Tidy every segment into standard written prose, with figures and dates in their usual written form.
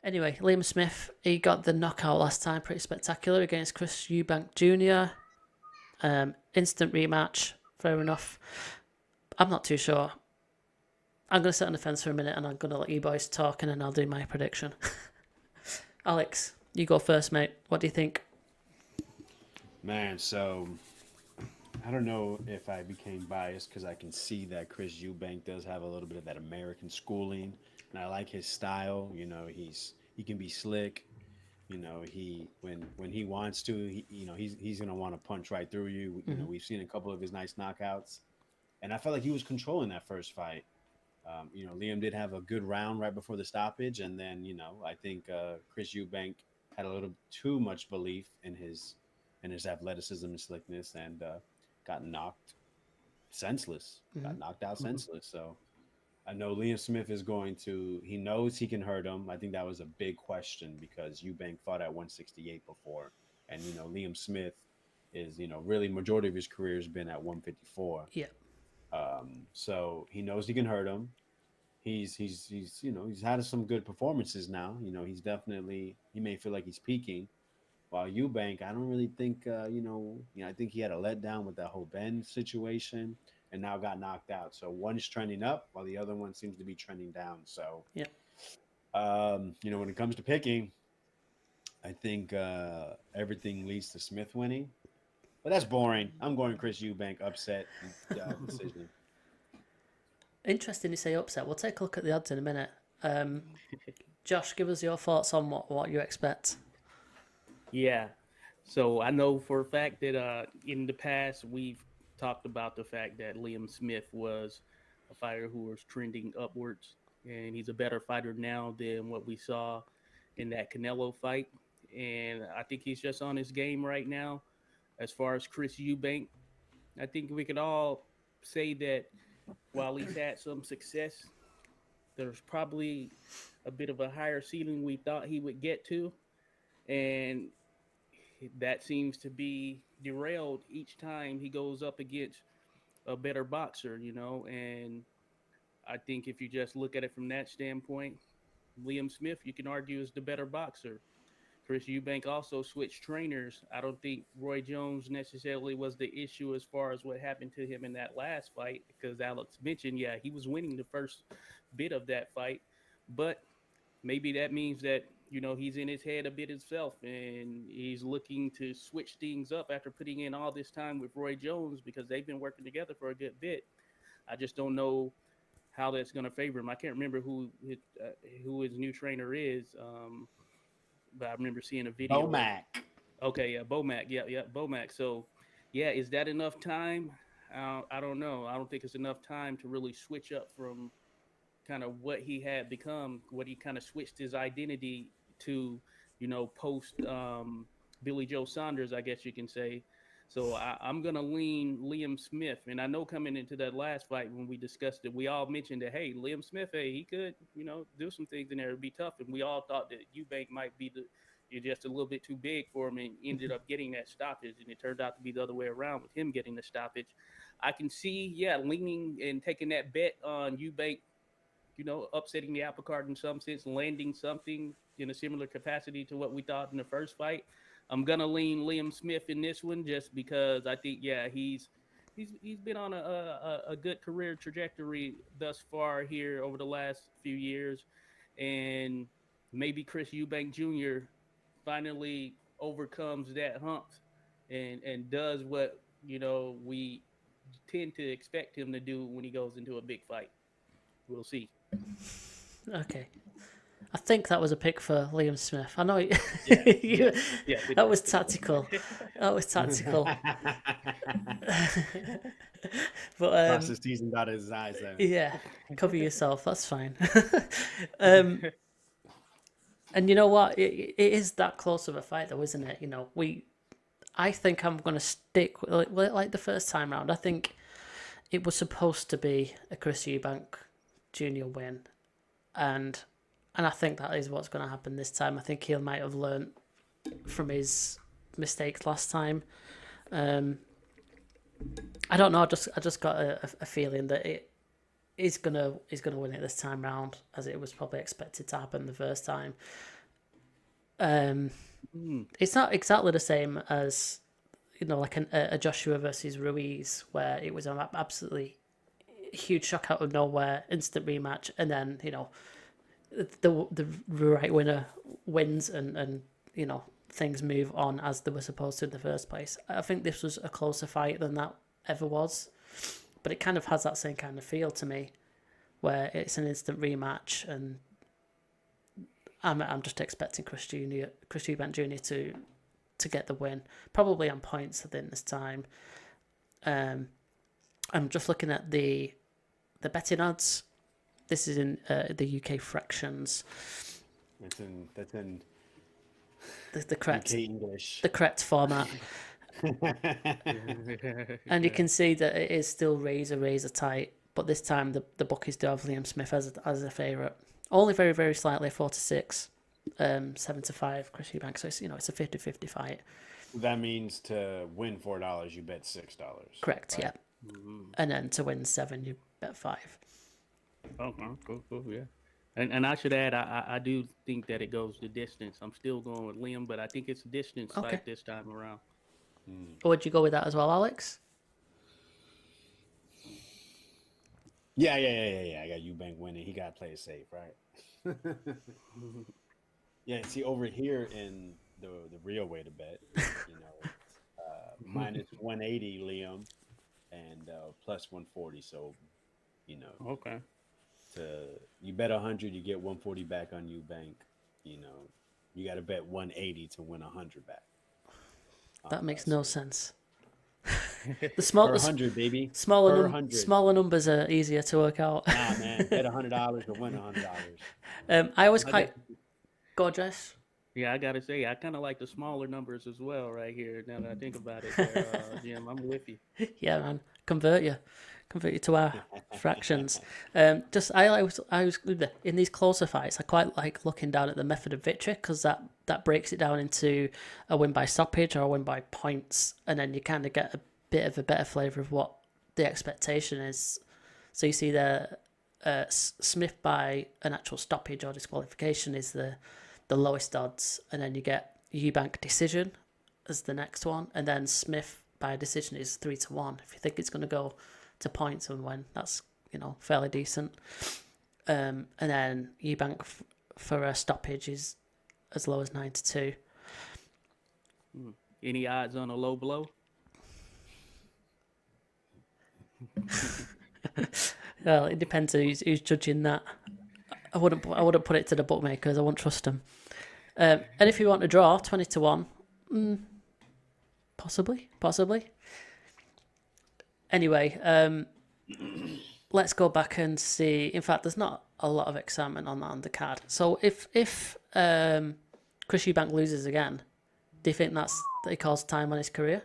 Anyway, Liam Smith, he got the knockout last time, pretty spectacular against Chris Eubank Jr. Instant rematch, fair enough. I'm not too sure. I'm going to sit on the fence for a minute and I'm going to let you boys talk and then I'll do my prediction. Alex, you go first, mate. What do you think? Man, so I don't know if I became biased because I can see that Chris Eubank does have a little bit of that American schooling, and I like his style. He can be slick. He when he wants to, he's gonna want to punch right through you. Mm-hmm. We've seen a couple of his nice knockouts, and I felt like he was controlling that first fight. Liam did have a good round right before the stoppage, and then I think Chris Eubank had a little too much belief in his athleticism and slickness, and got knocked senseless, Mm-hmm. got knocked out senseless. So I know Liam Smith is going to. He knows he can hurt him. I think that was a big question because Eubank fought at 168 before, and Liam Smith is really majority of his career has been at 154. Yeah. So he knows he can hurt him. He's had some good performances now. He's definitely he may feel like he's peaking. While Eubank, I don't really think I think he had a letdown with that whole Ben situation and now got knocked out. So one is trending up while the other one seems to be trending down. So Yeah. when it comes to picking, I think everything leads to Smith winning. But that's boring. I'm going Chris Eubank upset decision. Interesting you say upset. We'll take a look at the odds in a minute. Josh, give us your thoughts on what you expect. Yeah. So I know for a fact that in the past we've talked about the fact that Liam Smith was a fighter who was trending upwards, and he's a better fighter now than what we saw in that Canelo fight. And I think he's just on his game right now. As far as Chris Eubank, I think we could all say that while he's had some success, there's probably a bit of a higher ceiling we thought he would get to. And that seems to be derailed each time he goes up against a better boxer, And I think if you just look at it from that standpoint, Liam Smith, you can argue, is the better boxer. Chris Eubank also switched trainers. I don't think Roy Jones necessarily was the issue as far as what happened to him in that last fight, because Alex mentioned, yeah, he was winning the first bit of that fight, but maybe that means that he's in his head a bit himself and he's looking to switch things up after putting in all this time with Roy Jones because they've been working together for a good bit. I just don't know how that's going to favor him. I can't remember who his new trainer is, but I remember seeing a video of. Bomac. Okay, yeah, Bomac, yeah, Bomac. So, yeah, is that enough time? I don't know. I don't think it's enough time to really switch up from kind of what he had become, what he kind of switched his identity to, post Billy Joe Saunders, I guess you can say. So I'm gonna lean Liam Smith, and I know coming into that last fight when we discussed it, we all mentioned that hey, Liam Smith, hey, he could do some things in there, it'd be tough, and we all thought that Eubank might be you're just a little bit too big for him, and ended up getting that stoppage, and it turned out to be the other way around with him getting the stoppage. I can see, yeah, leaning and taking that bet on Eubank, upsetting the apple cart in some sense, landing something in a similar capacity to what we thought in the first fight. I'm gonna lean Liam Smith in this one just because I think, yeah, he's been on a good career trajectory thus far here over the last few years, and maybe Chris Eubank Jr. finally overcomes that hump and does what we tend to expect him to do when he goes into a big fight. We'll see. Okay. I think that was a pick for Liam Smith. I know Yeah, you, yeah, yeah. It that is. was tactical. That was tactical. But Crossed his T's and dotted his eyes there. yeah, cover yourself. That's fine. um, and you know what? It is that close of a fight, though, isn't it? I think I'm going to stick with, like the first time round. I think it was supposed to be a Chris Eubank Jr. win, and I think that is what's going to happen this time. I think he might have learned from his mistakes last time. I don't know. I just got a feeling that he's gonna win it this time round, as it was probably expected to happen the first time. Um, Mm. it's not exactly the same as like a Joshua versus Ruiz, where it was an absolutely huge shock out of nowhere, instant rematch, and then the right winner wins, and things move on as they were supposed to in the first place. I think this was a closer fight than that ever was, but it kind of has that same kind of feel to me, where it's an instant rematch, and I'm just expecting Chris Eubank Jr. to get the win, probably on points. I think this time. I'm just looking at the betting odds. This is in the UK fractions. That's in The correct UK English. the correct format, and you can see that it is still razor tight. But this time the bookies do have Liam Smith as a favourite, only very very slightly, 4-6, 7-5 Chris Eubank. So it's a 50-50 fight. That means to win $4, you bet $6. Correct, right? yeah. And then to win 7, you bet 5. Okay, cool, yeah. And I should add, I do think that it goes the distance. I'm still going with Liam, but I think it's a distance Okay. fight this time around. Would you go with that as well, Alex? Yeah. I got Eubank winning. He got to play it safe, right? Yeah. See, over here in the real way to bet, minus 180 Liam and plus 140. So, Okay. you bet 100, you get 140 back on Eubank. You got to bet 180 to win 100 back. That makes no sense. The Per 100, baby. Per 100. smaller numbers are easier to work out. Nah, man. Bet $100 to win $100. I always quite gorgeous. Yeah, I gotta say, I kind of like the smaller numbers as well, right here. Now that I think about it, there, Jim, I'm with you. Yeah, man, convert you to our fractions. I was in these closer fights. I quite like looking down at the method of victory, because that breaks it down into a win by stoppage or a win by points, and then you kind of get a bit of a better flavour of what the expectation is. So you see there, Smith by an actual stoppage or disqualification is the lowest odds, and then you get Eubank decision as the next one, and then Smith by decision is 3-1. If you think it's going to go to points and win, that's fairly decent. And then Eubank for a stoppage is as low as 9-2. Any odds on a low blow? Well, it depends who's judging that. I wouldn't put it to the bookmakers. I won't trust them. And if you want to draw 20-1, possibly. Anyway, let's go back and see. In fact, there's not a lot of excitement on that undercard. So if Chris Eubank loses again, do you think that he calls time on his career?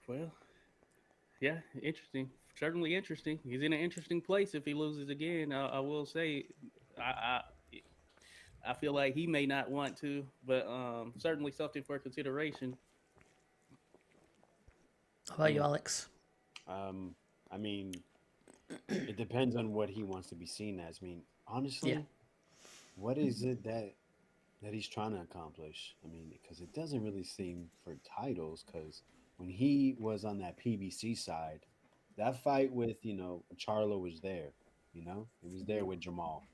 Well, yeah, interesting. Certainly interesting. He's in an interesting place if he loses again. I will say, I feel like he may not want to, but certainly something for consideration. How about you, Alex? I mean, it depends on what he wants to be seen as. I mean, honestly, Yeah. what is it that he's trying to accomplish? I mean, because it doesn't really seem for titles. Because when he was on that PBC side, that fight with Charlo was there. It was there with Jamal,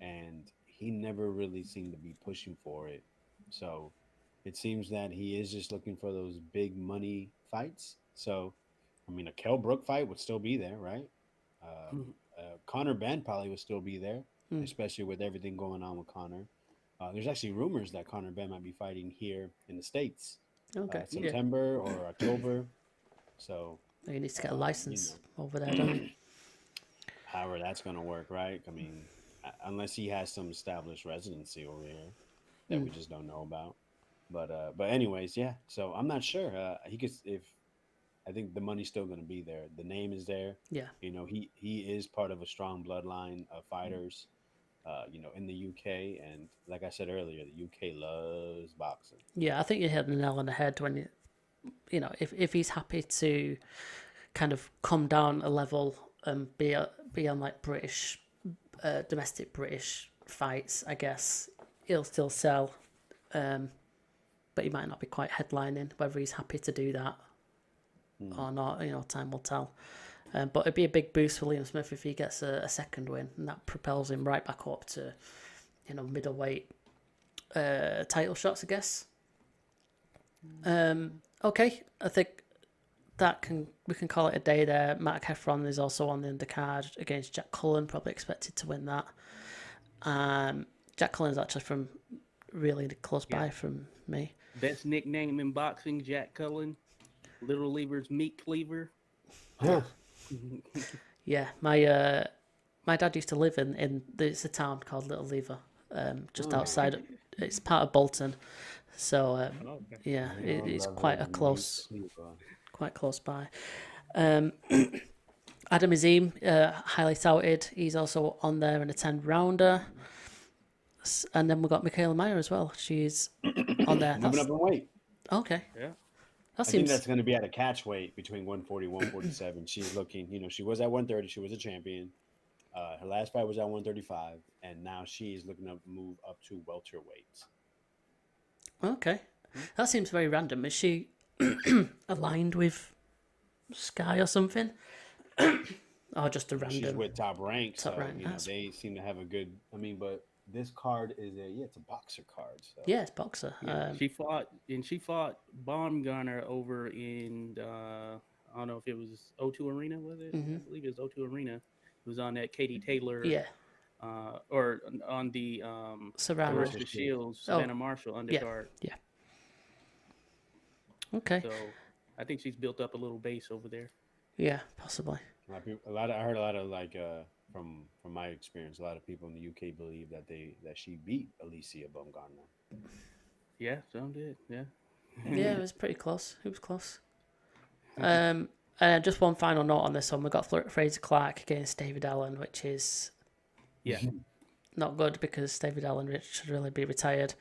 and he never really seemed to be pushing for it. So it seems that he is just looking for those big money fights. So, I mean, a Kell Brook fight would still be there, right? Connor Ben probably would still be there, especially with everything going on with Connor. There's actually rumors that Connor Ben might be fighting here in the States, Okay. September or October. So He needs to get a license over there, don't he? however that's going to work, right? I mean, unless he has some established residency over here that we just don't know about. But anyways, yeah. So I'm not sure. He could if I think the money's still going to be there. The name is there. Yeah. He is part of a strong bloodline of fighters. In the UK, and like I said earlier, the UK loves boxing. Yeah, I think you hit the nail on the head when if he's happy to kind of come down a level and be on like British, domestic British fights, I guess he'll still sell, but he might not be quite headlining. Whether he's happy to do that or not, time will tell. But it'd be a big boost for Liam Smith if he gets a second win, and that propels him right back up to, middleweight title shots, I guess. Okay, I think we can call it a day there. Matt Heffron is also on the undercard against Jack Cullen, probably expected to win that. Jack Cullen's actually from really close by from me. Best nickname in boxing, Jack Cullen. Little Lever's meat cleaver. Yeah, my dad used to live in it's a town called Little Lever, just outside. It's part of Bolton, so yeah, it's quite close by. Adam Azim, highly touted. He's also on there in a 10-rounder. And then we've got Michaela Meyer as well. She's on there. Moving up in weight. Okay. Yeah. I think that's going to be at a catch weight between 140 and 147. She's looking, she was at 130. She was a champion. Her last fight was at 135. And now she's looking to move up to welterweights. Okay. That seems very random. Is she aligned with Sky or something? Or just a random? She's with Top Rank. Nice. They seem to have a good, but this card is it's a boxer card. So. Yeah, it's boxer. Yeah, she fought Baumgartner over in I don't know if it was O2 Arena, was it? Mm-hmm. I believe it was O2 Arena. It was on that Katie Taylor. Yeah. Or on the Serrano Shields, Savannah Marshall undercard. Yeah. Okay. So I think she's built up a little base over there. Yeah, possibly. I heard a lot of from my experience, a lot of people in the UK believe that she beat Alicia Baumgartner. Yeah, some did. Yeah. Yeah, it was pretty close. It was close. And just one final note on this one: we got Fraser Clark against David Allen, which is not good because David Allen should really be retired.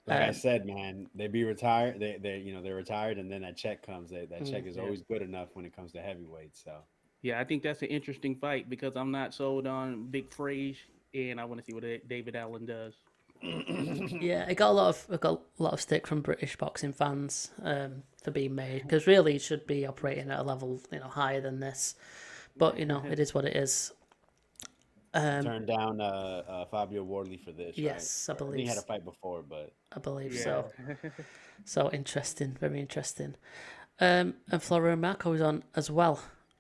Like I said, man, they be retired. They're retired, and then that check comes. That check is always good enough when it comes to heavyweight. So. Yeah, I think that's an interesting fight because I'm not sold on Big Frage, and I want to see what David Allen does. Yeah, it got a lot of stick from British boxing fans for being made because really it should be operating at a level higher than this, but it is what it is. Turned down Fabio Wardley for this. Yes, right? I believe he had a fight before, but I believe so. So interesting, very interesting. And Flora Marco is on as well.